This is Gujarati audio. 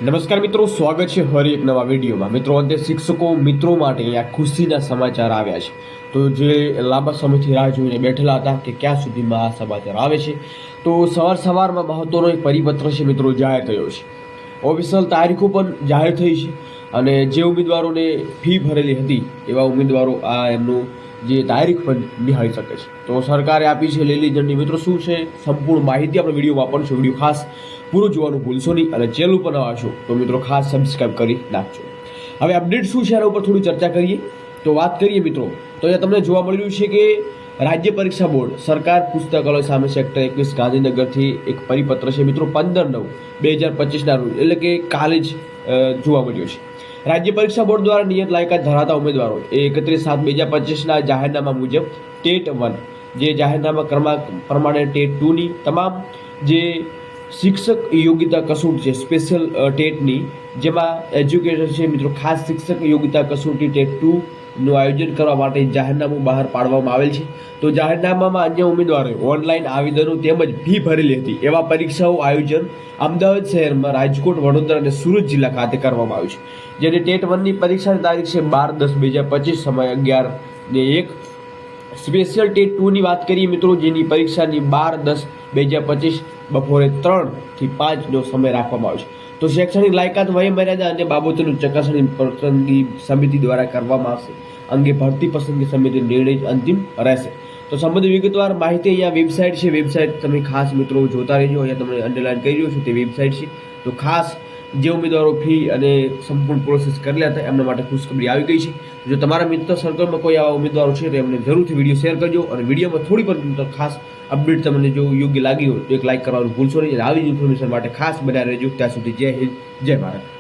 નમસ્કાર મિત્રો, સ્વાગત છે ફરી એક નવા વિડીયોમાં। મિત્રો, અંતે શિક્ષકો મિત્રો માટે અહીંયા ખુશીના સમાચાર આવ્યા છે। તો જે લાંબા સમયથી રાહ જોઈને બેઠેલા હતા કે ક્યાં સુધીમાં આ સમાચાર આવે છે, તો સવારમાં મહત્વનો એક પરિપત્ર છે મિત્રો જાહેર થયો છે। ઓફિશિયલ તારીખો પણ જાહેર થઈ છે અને જે ઉમેદવારોને ફી ભરેલી હતી એવા ઉમેદવારો આ એમનું જે તારીખ પણ નિહાળી શકે છે। તો સરકારે આપી છે લીલી ઝંડી। મિત્રો, શું છે સંપૂર્ણ માહિતી આપણે વિડીયોમાં આપશું। વિડીયો ખાસ પૂરું જોવાનું ભૂલશો નહીં અને ચેનલ ઉપર નવા છો તો મિત્રો ખાસ સબસ્ક્રાઇબ કરી નાખજો। હવે અપડેટ શું છે એના ઉપર થોડી ચર્ચા કરીએ। તો વાત કરીએ મિત્રો, તો અહીંયા તમને જોવા મળી રહ્યું છે કે રાજ્ય પરીક્ષા બોર્ડ સરકાર પુસ્તકાલય સામે સેક્ટર 21 ગાંધીનગરથી એક પરિપત્ર છે મિત્રો 15/9/2025ના રોજ, એટલે કે કાલે જ જોવા મળ્યો છે। રાજ્ય પરીક્ષા બોર્ડ દ્વારા નિયત લાયકાત ધરાવતા ઉમેદવારો 31/7/2025ના જાહેરનામા મુજબ ટેટ 1 જે જાહેરનામા ક્રમાંક પ્રમાણે ટેટ 2ની તમામ જે શિક્ષક યોગ્યતા કસોટી છે સ્પેશિયલ ટેટની, જેમાં એજ્યુકેટર છે મિત્રો, ખાસ શિક્ષક યોગ્યતા કસોટી ટેટ 2નું આયોજન કરવા માટે જાહેરનામું બહાર પાડવામાં આવેલ છે। તો જાહેરનામામાં અન્ય ઉમેદવારોએ ઓનલાઈન આવેદનો તેમજ ફી ભરેલી હતી એવા પરીક્ષાઓ આયોજન અમદાવાદ શહેરમાં, રાજકોટ, વડોદરા અને સુરત જિલ્લા ખાતે કરવામાં આવ્યું છે। જેની ટેટ 1ની પરીક્ષાની તારીખ છે 12/10/2025, સમય 11:01। સ્પેશિયલ ટેટ 2ની વાત કરીએ મિત્રો, જેની પરીક્ષાની 12/10/2025 બપોરે 3 થી 5નો સમય રાખવામાં આવ્યો છે। તો શૈક્ષણિક લાયકાત, વયમર્યાદા અને બાબતોની ચકાસણી પસંદગી સમિતિ દ્વારા કરવામાં આવશે। અંગે ભરતી પસંદગી સમિતિ નિર્ણય અંતિમ રહેશે। તો સંબંધિત વિગતવાર માહિતી અહીંયા વેબસાઇટ છે, વેબસાઇટ તમે ખાસ મિત્રો જોતા રહેજો। અહીંયા તમને અંડરલાઈન કરી રહ્યો છું તે વેબસાઇટ છે। તો ખાસ જે ઉમેદવારો ફી અને સંપૂર્ણ પ્રોસેસ કરેલા હતા એમના માટે ખુશખબરી આવી ગઈ છે। જો તમારા મિત્ર સર્કલમાં કોઈ આવા ઉમેદવારો છે તો એમને જરૂરથી વિડીયો શેર કરજો અને વિડીયોમાં થોડી પણ ખાસ અપડેટ તમને જો યોગ્ય લાગી હોય તો એક લાઇક કરવાનું ભૂલશો નહીં। આવી જ ઇન્ફોર્મેશન માટે ખાસ બન્યા રહેજો। ત્યાં સુધી જય હિન્દ, જય ભારત।